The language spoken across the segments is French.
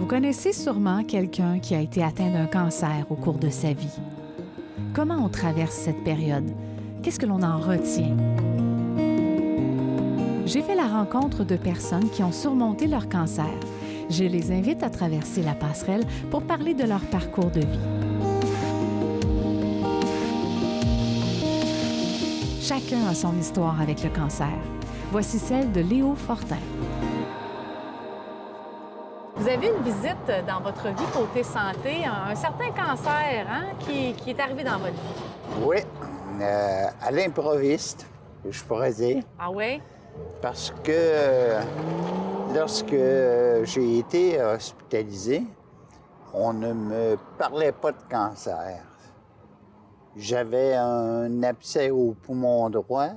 Vous connaissez sûrement quelqu'un qui a été atteint d'un cancer au cours de sa vie. Comment on traverse cette période? Qu'est-ce que l'on en retient? J'ai fait la rencontre de personnes qui ont surmonté leur cancer. Je les invite à traverser la passerelle pour parler de leur parcours de vie. Chacun a son histoire avec le cancer. Voici celle de Léo Fortin. Vous avez une visite dans votre vie côté santé, un certain cancer qui est arrivé dans votre vie. Oui, à l'improviste, je pourrais dire. Ah oui? Parce que lorsque j'ai été hospitalisé, on ne me parlait pas de cancer. J'avais un abcès au poumon droit,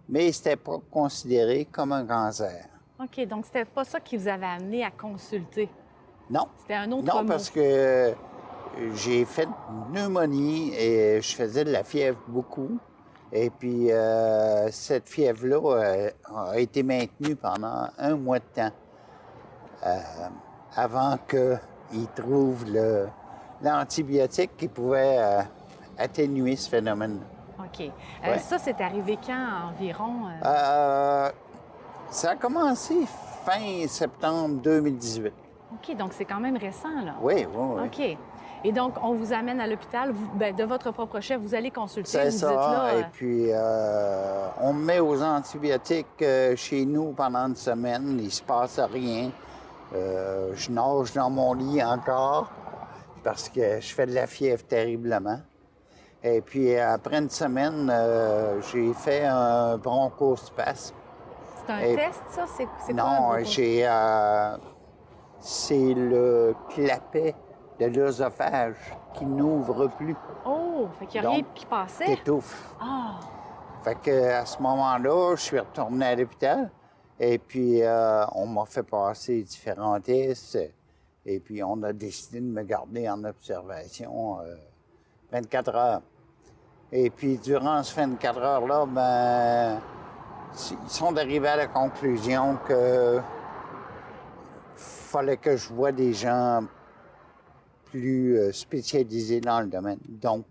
mais c'était pas considéré comme un cancer. OK, donc c'était pas ça qui vous avait amené à consulter? Non. C'était un autre Non, mot. parce que j'ai fait une pneumonie et je faisais de la fièvre beaucoup. Et puis, cette fièvre-là a été maintenue pendant un mois de temps avant qu'ils trouvent l'antibiotique qui pouvait atténuer ce phénomène. OK. Ouais. Ça, c'est arrivé quand environ? Ça a commencé fin septembre 2018. OK, donc c'est quand même récent, là. Oui, oui, oui. OK. Et donc, on vous amène à l'hôpital, de votre propre chef, vous allez consulter, C'est vous ça, dites là... et puis on me met aux antibiotiques chez nous pendant une semaine, il se passe rien. Je nage dans mon lit encore parce que je fais de la fièvre terriblement. Et puis après une semaine, j'ai fait un bronchospasme. C'est un test, ça? C'est quoi? Non, c'est le clapet de l'œsophage qui n'ouvre plus. Oh! Fait qu'il n'y a rien Donc, qui passait? t'étouffes. Ah! Fait que à ce moment-là, je suis retourné à l'hôpital et puis on m'a fait passer différents tests et puis on a décidé de me garder en observation 24 heures. Et puis durant ces 24 heures-là, ben, ils sont arrivés à la conclusion que fallait que je voie des gens plus spécialisés dans le domaine. Donc,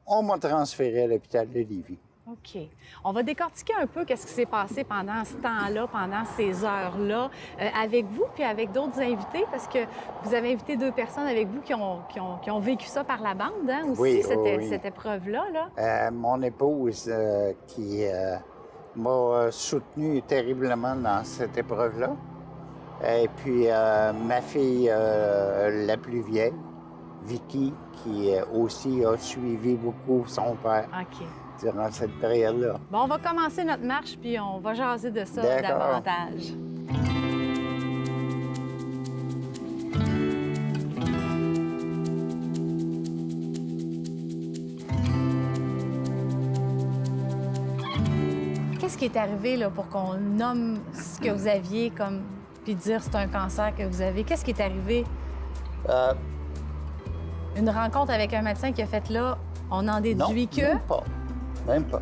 on m'a transféré à l'hôpital de Lévis. OK. On va décortiquer un peu qu'est-ce qui s'est passé pendant ce temps-là, pendant ces heures-là, avec vous puis avec d'autres invités, parce que vous avez invité deux personnes avec vous qui ont vécu ça par la bande, aussi, oui, cette épreuve-là. Mon épouse qui m'a soutenu terriblement dans cette épreuve-là. Et puis ma fille la plus vieille, Vicky, qui aussi a suivi beaucoup son père. OK. Durant cette période-là. Bon, on va commencer notre marche, puis on va jaser de ça davantage. Qu'est-ce qui est arrivé là, pour qu'on nomme ce que vous aviez comme, puis dire c'est un cancer que vous avez? Qu'est-ce qui est arrivé? Une rencontre avec un médecin qui a fait là, on en déduit que... Même pas. Même pas.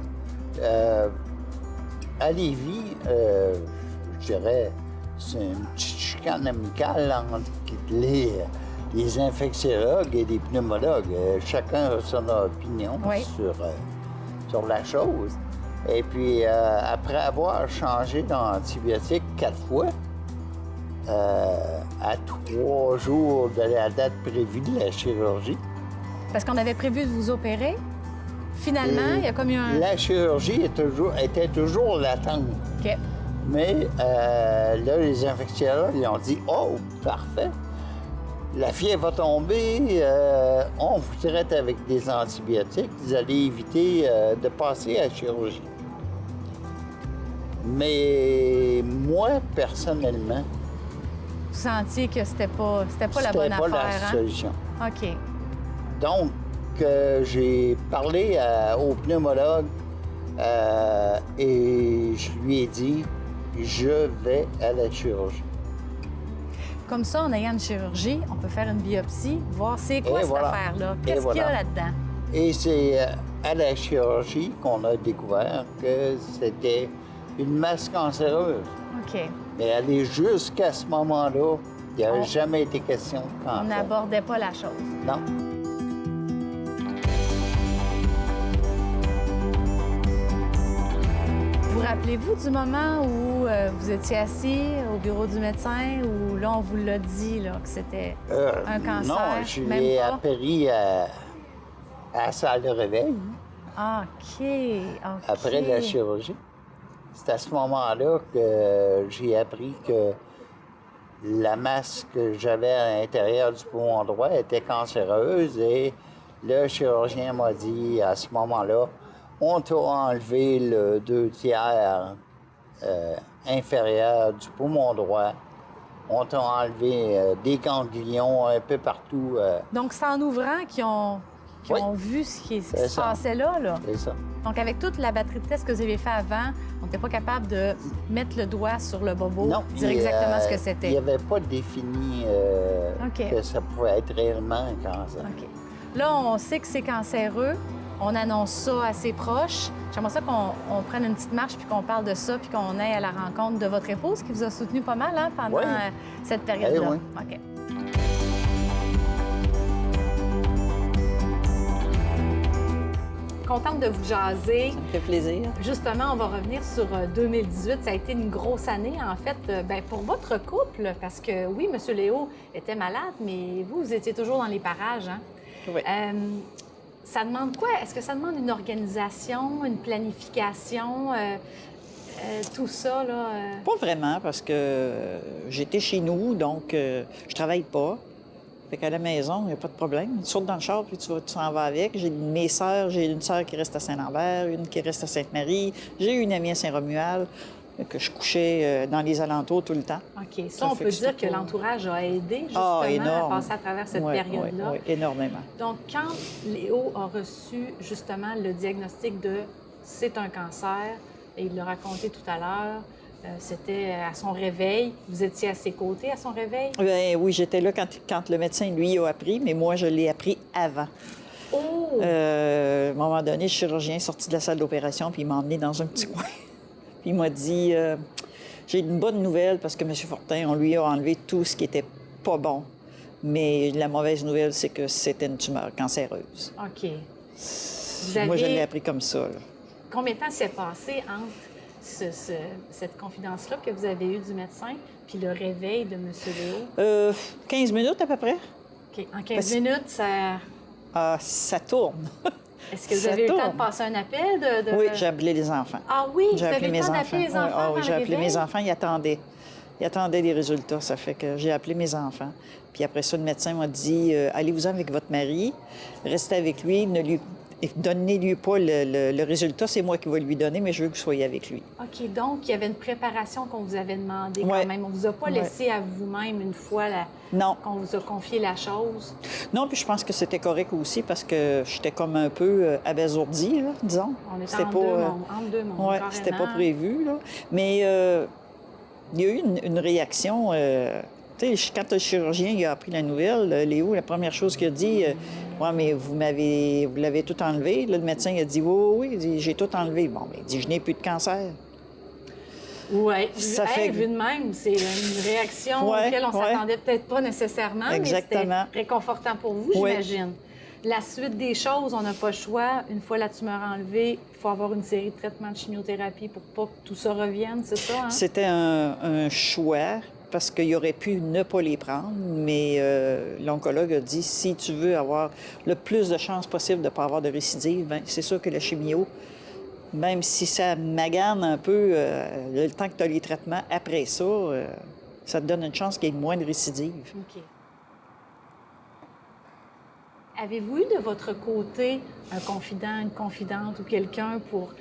À Lévis, je dirais, c'est une petite chicane amicale entre les infectiologues et les pneumologues. Chacun a son opinion sur la chose. Et puis, après avoir changé d'antibiotique 4 fois, à 3 jours de la date prévue de la chirurgie. Parce qu'on avait prévu de vous opérer. Finalement, il y a comme eu un... La chirurgie était toujours latente. OK. Mais là, les infectiologues, ils ont dit « Oh, parfait! La fièvre va tomber, on vous traite avec des antibiotiques, vous allez éviter de passer à la chirurgie. » Mais moi, personnellement... Vous sentiez que c'était pas la bonne affaire, la solution. OK. Donc, j'ai parlé au pneumologue et je lui ai dit « Je vais à la chirurgie. » Comme ça, en ayant une chirurgie, on peut faire une biopsie, voir c'est quoi cette affaire-là. Qu'est-ce qu'il y a là-dedans? Et c'est à la chirurgie qu'on a découvert que c'était une masse cancéreuse. OK. Mais aller jusqu'à ce moment-là, Il n'y a jamais été question de cancer. On n'abordait pas la chose. Non. Vous rappelez-vous du moment où vous étiez assis au bureau du médecin, où là, on vous l'a dit là, que c'était un cancer? Non, je même l'ai pas? appris à la salle de réveil, OK. après la chirurgie. C'est à ce moment-là que j'ai appris que la masse que j'avais à l'intérieur du poumon droit était cancéreuse et le chirurgien m'a dit à ce moment-là, on t'a enlevé le 2/3 inférieur du poumon droit. On t'a enlevé des ganglions un peu partout. Donc, c'est en ouvrant qu'ils ont vu ce qui se passait là. C'est ça. Donc, avec toute la batterie de tests que vous avez fait avant, on n'était pas capable de mettre le doigt sur le bobo, Non, dire exactement ce que il c'était. n'y avait pas défini que ça pouvait être réellement un cancer. OK. Là, on sait que c'est cancéreux. On annonce ça à ses proches. J'aimerais ça qu'on prenne une petite marche puis qu'on parle de ça puis qu'on aille à la rencontre de votre épouse qui vous a soutenu pas mal pendant cette période-là. Oui. OK. Contente de vous jaser. Ça me fait plaisir. Justement, on va revenir sur 2018. Ça a été une grosse année, en fait, pour votre couple, parce que oui, M. Léo était malade, mais vous étiez toujours dans les parages, hein? Oui. Ça demande quoi? Est-ce que ça demande une organisation, une planification, tout ça, là? Pas vraiment, parce que j'étais chez nous, donc je travaille pas. Fait qu'à la maison, il n'y a pas de problème. Tu sautes dans le char, puis tu s'en vas avec. J'ai mes sœurs, j'ai une sœur qui reste à Saint-Lambert, une qui reste à Sainte-Marie. J'ai une amie à Saint-Romuald, que je couchais dans les alentours tout le temps. OK. Ça, on peut dire que l'entourage a aidé, justement, à passer à travers cette période-là. Oui, énormément. Donc, quand Léo a reçu, justement, le diagnostic de « c'est un cancer », et il l'a raconté tout à l'heure, c'était à son réveil. Vous étiez à ses côtés à son réveil? Bien, oui, j'étais là quand le médecin, lui, a appris, mais moi, je l'ai appris avant. Oh! À un moment donné, le chirurgien est sorti de la salle d'opération, puis il m'a emmené dans un petit coin. Puis il m'a dit j'ai une bonne nouvelle parce que M. Fortin, on lui a enlevé tout ce qui était pas bon. Mais la mauvaise nouvelle, c'est que c'était une tumeur cancéreuse. OK. Moi, je l'ai appris comme ça. Là. Combien de temps s'est passé entre cette confidence-là que vous avez eue du médecin puis le réveil de M. Léo? 15 minutes à peu près. OK. En 15 minutes, ça... Ah, ça tourne. Est-ce que vous avez eu le temps de passer un appel? Oui, j'ai appelé les enfants. Ah oui? J'ai vous appelé avez le temps d'appeler les enfants? Oui, j'ai appelé mes enfants, ils attendaient. Ils attendaient les résultats. Ça fait que j'ai appelé mes enfants. Puis après ça, le médecin m'a dit allez-vous-en avec votre mari, restez avec lui, donnez-lui pas le résultat, c'est moi qui vais lui donner, mais je veux que vous soyez avec lui. OK, donc il y avait une préparation qu'on vous avait demandé quand même. On ne vous a pas laissé à vous-même une fois qu'on vous a confié la chose? Non, puis je pense que c'était correct aussi parce que j'étais comme un peu abasourdie, là, disons. On était entre deux mondes, Oui, c'était pas prévu, là. Mais il y a eu une réaction... Tu sais, quand le chirurgien il a appris la nouvelle, Léo, la première chose qu'il a dit, ouais, mais vous l'avez tout enlevé. Là, le médecin il a dit, oui, il dit, j'ai tout enlevé. Bon, mais il dit, je n'ai plus de cancer. Oui, fait... vu de même, c'est une réaction auquel on ne s'attendait peut-être pas nécessairement, exactement. Mais c'était réconfortant pour vous, j'imagine. La suite des choses, on n'a pas le choix. Une fois la tumeur enlevée, il faut avoir une série de traitements de chimiothérapie pour pas que tout ça revienne, c'est ça? Hein? C'était un choix. Parce qu'il aurait pu ne pas les prendre, mais l'oncologue a dit si tu veux avoir le plus de chances possible de ne pas avoir de récidive, bien, c'est sûr que la chimio, même si ça magane un peu le temps que tu as les traitements, après ça, ça te donne une chance qu'il y ait moins de récidive. OK. Avez-vous eu de votre côté un confident, une confidente ou quelqu'un pour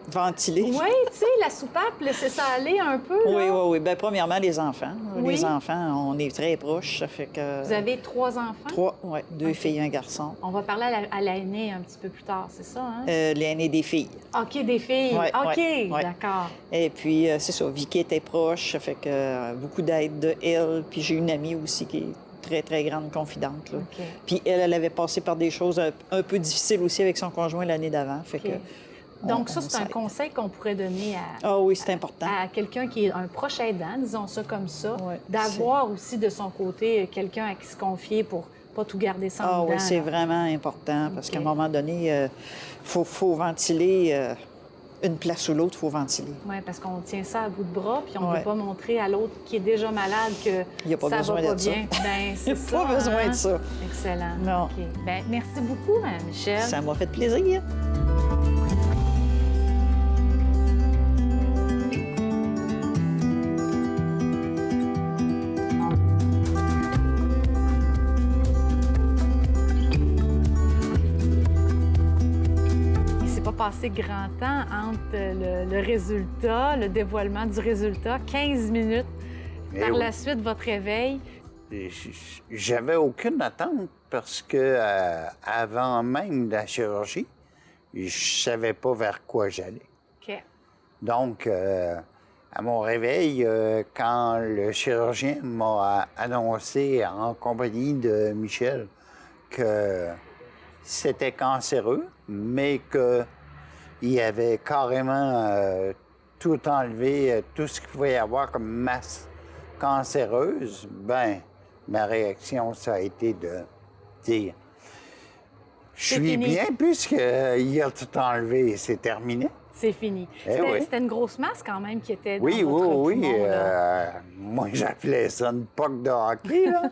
ventiler. Oui, tu sais, la soupape, laisser ça aller un peu, là. Oui. Bien, premièrement, les enfants. Oui. Les enfants, on est très proches, ça fait que... Vous avez 3 enfants? 3, oui. 2 filles et un garçon. On va parler à l'aînée un petit peu plus tard, c'est ça, hein? L'aînée des filles. OK, des filles. Ouais, OK, ouais. d'accord. Et puis, c'est ça, Vicky était proche, ça fait que beaucoup d'aide de elle. Puis j'ai une amie aussi qui est très, très grande confidente, là. OK. Puis elle avait passé par des choses un peu difficiles aussi avec son conjoint l'année d'avant, fait que... Donc ça, c'est un conseil qu'on pourrait donner Ah oui, c'est important. à quelqu'un qui est un proche aidant, disons ça comme ça, Oui, d'avoir aussi de son côté quelqu'un à qui se confier pour pas tout garder ça en Ah dedans. oui, c'est là. vraiment important parce OK. qu'à un moment donné, faut ventiler une place ou l'autre, il faut ventiler. Oui, parce qu'on tient ça à bout de bras, puis on ne Ouais. veut pas montrer à l'autre qui est déjà malade que Il y a pas ça besoin va pas de ça. bien. Ben, c'est Il n'y a pas ça, besoin hein? de ça. Excellent. Non. OK. Ben, merci beaucoup, Mme Michel. Ça m'a fait plaisir. Il s'est pas passé grand temps entre le résultat, le dévoilement du résultat, 15 minutes. Eh Par oui. la suite, votre réveil. J'avais aucune attente parce que avant même la chirurgie, je savais pas vers quoi j'allais. OK. Donc, à mon réveil, quand le chirurgien m'a annoncé en compagnie de Michel que c'était cancéreux, mais qu'il avait carrément tout enlevé, tout ce qu'il pouvait y avoir comme masse cancéreuse, ben ma réaction, ça a été de dire je C'est suis fini. bien puisqu'il a tout enlevé, c'est terminé. C'est fini. Eh C'était oui. c'était une grosse masse quand même qui était dans Oui, votre oui, oui. poumon, là. Moi, j'appelais ça une poque de hockey, là.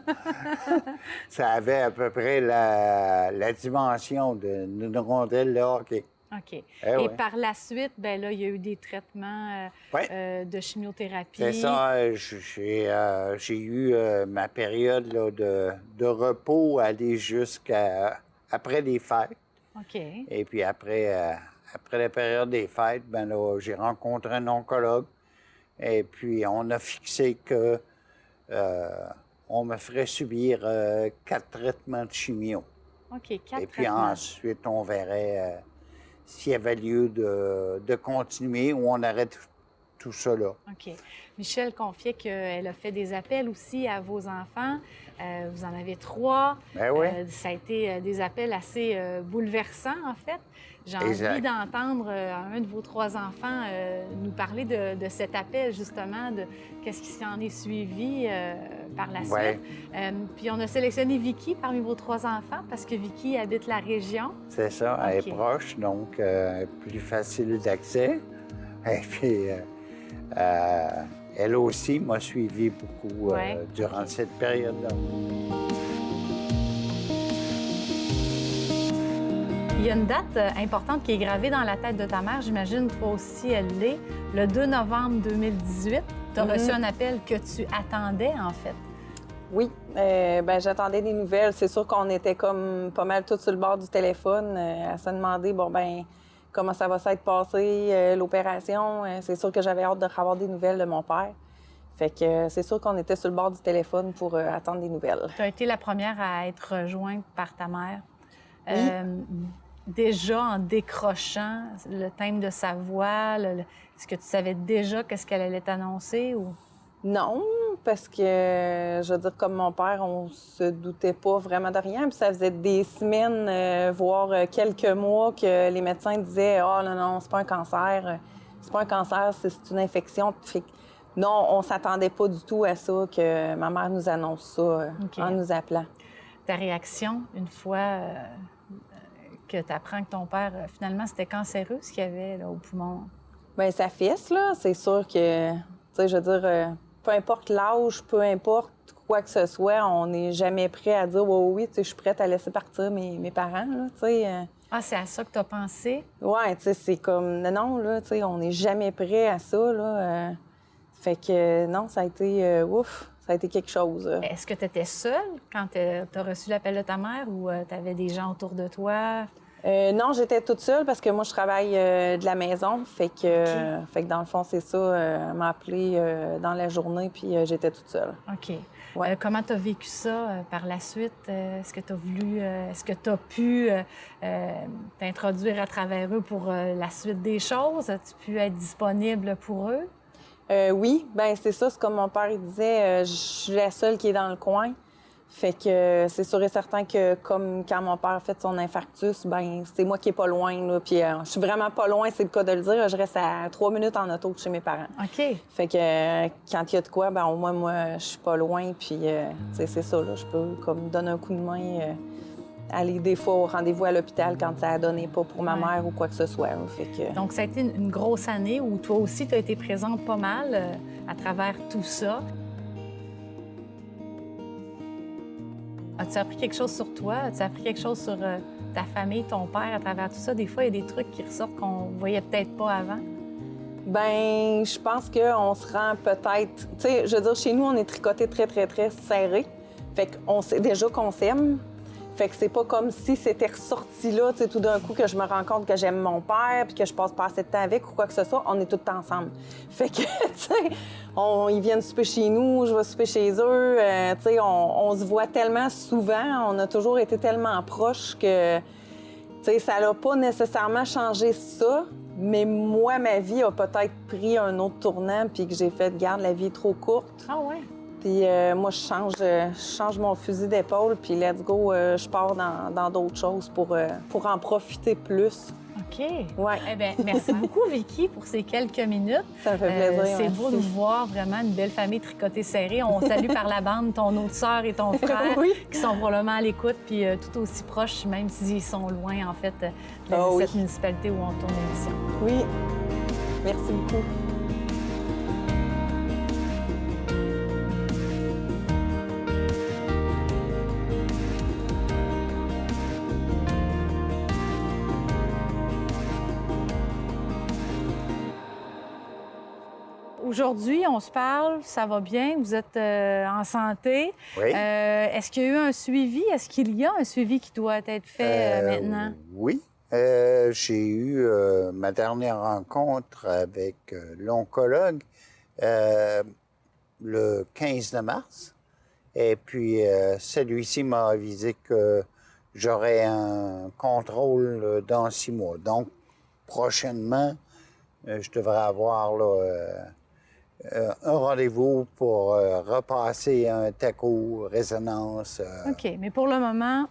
Ça avait à peu près la dimension d'une rondelle de hockey. OK. Eh Et oui. par la suite, ben là, il y a eu des traitements Ouais. de chimiothérapie. C'est ça, j'ai eu ma période là, de repos aller jusqu'à après les fêtes. OK. Et puis après la période des fêtes, ben là, j'ai rencontré un oncologue. Et puis on a fixé que on me ferait subir 4 traitements de chimio. OK, 4 Et puis traitements. ensuite, on verrait s'il y avait lieu de continuer ou on arrête tout ça là. OK. Michel confiait qu'elle a fait des appels aussi à vos enfants. Vous en avez 3. Ben oui. Ça a été des appels assez bouleversants, en fait. J'ai envie Exact. d'entendre un de vos 3 enfants nous parler de cet appel, justement, de qu'est-ce qui s'en est suivi par la Ouais. suite. Puis on a sélectionné Vicky parmi vos 3 enfants parce que Vicky habite la région. C'est ça, elle OK. est proche, donc plus facile d'accès. Et puis, elle aussi m'a suivi beaucoup Ouais, durant OK. cette période-là. Il y a une date importante qui est gravée dans la tête de ta mère, j'imagine, toi aussi, elle l'est. Le 2 novembre 2018, tu as reçu un appel que tu attendais, en fait. Oui, ben j'attendais des nouvelles. C'est sûr qu'on était comme pas mal tous sur le bord du téléphone à se demander, bon, ben comment ça va s'être passé, l'opération. C'est sûr que j'avais hâte de avoir des nouvelles de mon père. Fait que c'est sûr qu'on était sur le bord du téléphone pour attendre des nouvelles. Tu as été la première à être rejointe par ta mère. Oui. Déjà en décrochant le thème de sa voix, est-ce que tu savais déjà qu'est-ce qu'elle allait t'annoncer ou... Non, parce que, je veux dire, comme mon père, on se doutait pas vraiment de rien. Puis ça faisait des semaines, voire quelques mois, que les médecins disaient « Ah, non, non, c'est pas un cancer. C'est pas un cancer, c'est une infection. » Fait que non, on s'attendait pas du tout à ça, que ma mère nous annonce ça OK. en nous appelant. Ta réaction, une fois que tu apprends que ton père, finalement, c'était cancéreux, ce qu'il y avait là, au poumon? Bien, ça fesse, là. C'est sûr que, tu sais, je veux dire, peu importe l'âge, peu importe quoi que ce soit, on n'est jamais prêt à dire oui, oui, tu sais, je suis prête à laisser partir mes parents, là, tu sais. Ah, c'est à ça que tu as pensé? Ouais, tu sais, c'est comme, non, là, tu sais, on n'est jamais prêt à ça, là. Fait que, non, ça a été, ouf, ça a été quelque chose. Est-ce que tu étais seule quand tu as reçu l'appel de ta mère ou tu avais des gens autour de toi? Non, j'étais toute seule parce que moi, je travaille de la maison. Fait que dans le fond, c'est ça. Elle m'a appelée dans la journée, puis j'étais toute seule. OK. Ouais. Comment tu as vécu ça par la suite? Est-ce que tu as voulu, est-ce que tu as pu t'introduire à travers eux pour la suite des choses? As-tu pu être disponible pour eux? Oui, bien, c'est ça. C'est comme mon père il disait, je suis la seule qui est dans le coin. Fait que c'est sûr et certain que comme quand mon père a fait son infarctus, ben c'est moi qui est pas loin, là. Puis je suis vraiment pas loin, c'est le cas de le dire. Je reste à 3 minutes en auto de chez mes parents. OK. Fait que quand il y a de quoi, ben au moins, moi, je suis pas loin. Puis, tu sais, c'est ça, là. Je peux comme donner un coup de main, aller des fois au rendez-vous à l'hôpital quand ça a donné pas pour ma mère ou quoi que ce soit, là. Fait que... Donc, ça a été une grosse année où toi aussi, tu as été présente pas mal à travers tout ça. As-tu appris quelque chose sur toi? As-tu appris quelque chose sur ta famille, ton père, à travers tout ça? Des fois, il y a des trucs qui ressortent qu'on voyait peut-être pas avant. Ben, je pense qu'on se rend peut-être... Tu sais, je veux dire, chez nous, on est tricoté très, très, très serré. Fait qu'on sait déjà qu'on s'aime. Fait que c'est pas comme si c'était ressorti là, tu sais, tout d'un coup, que je me rends compte que j'aime mon père puis que je passe pas assez de temps avec ou quoi que ce soit. On est tout le temps ensemble. Fait que, tu sais, ils viennent souper chez nous, je vais souper chez eux. Tu sais, on se voit tellement souvent, on a toujours été tellement proches que, tu sais, ça n'a pas nécessairement changé ça. Mais moi, ma vie a peut-être pris un autre tournant puis que j'ai fait, garde, la vie est trop courte. Ah ouais? Puis moi, je change mon fusil d'épaule, puis let's go, je pars dans d'autres choses pour en profiter plus. OK. Ouais. Eh bien, merci beaucoup, Vicky, pour ces quelques minutes. Ça me fait plaisir. C'est beau de vous voir, vraiment, une belle famille tricotée serrée. On salue par la bande ton autre sœur et ton frère Oui. qui sont probablement à l'écoute, puis tout aussi proches, même s'ils sont loin, en fait, de cette municipalité où on tourne l'émission. Oui. Merci beaucoup. Aujourd'hui, on se parle, ça va bien, vous êtes en santé. Oui. Est-ce qu'il y a eu un suivi? Est-ce qu'il y a un suivi qui doit être fait maintenant? Oui. J'ai eu ma dernière rencontre avec l'oncologue le 15 de mars. Et puis, celui-ci m'a avisé que j'aurais un contrôle dans 6 mois. Donc, prochainement, je devrais avoir là, un rendez-vous pour repasser un TACO, résonance. OK, mais pour le moment,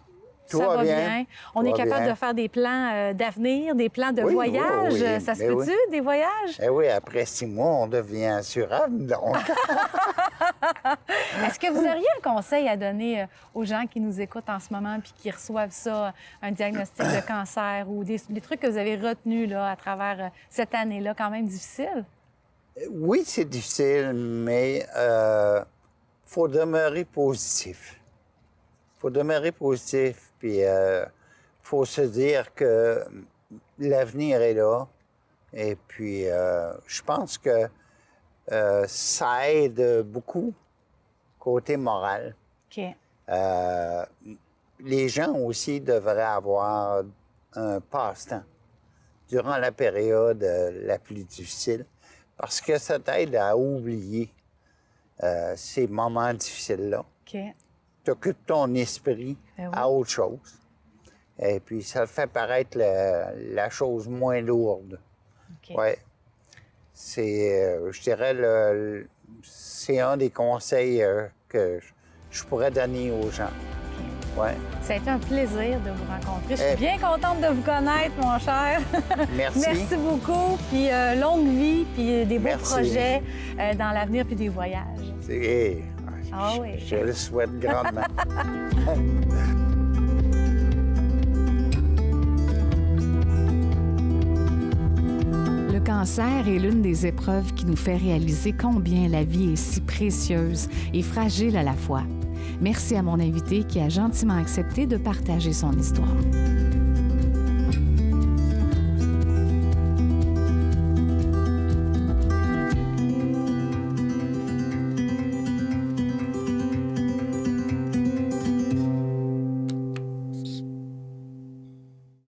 Tout ça va va bien. bien. On Tout est va capable bien. de faire des plans d'avenir, des plans de Oui, voyage. oui, oui, Ça se mais peut-tu, oui. des voyages? Eh oui, après 6 mois, on devient assurable, donc. Est-ce que vous auriez un conseil à donner aux gens qui nous écoutent en ce moment puis qui reçoivent ça, un diagnostic de cancer ou des trucs que vous avez retenus là, à travers cette année-là, quand même difficile? Oui, c'est difficile, mais faut demeurer positif. Faut demeurer positif, puis faut se dire que l'avenir est là. Et puis, je pense que ça aide beaucoup côté moral. OK. Les gens aussi devraient avoir un passe-temps durant la période la plus difficile, parce que ça t'aide à oublier ces moments difficiles-là. OK. T'occupes ton esprit Ben oui. à autre chose. Et puis, ça fait paraître la chose moins lourde. OK. Oui. C'est, je dirais, c'est un des conseils que je pourrais donner aux gens. Ouais. Ça a été un plaisir de vous rencontrer. Je suis bien contente de vous connaître, mon cher. Merci. Merci beaucoup. Puis longue vie, puis des beaux Merci. projets dans l'avenir, puis des voyages. Ah oui. Je le souhaite grandement. Le cancer est l'une des épreuves qui nous fait réaliser combien la vie est si précieuse et fragile à la fois. Merci à mon invité qui a gentiment accepté de partager son histoire.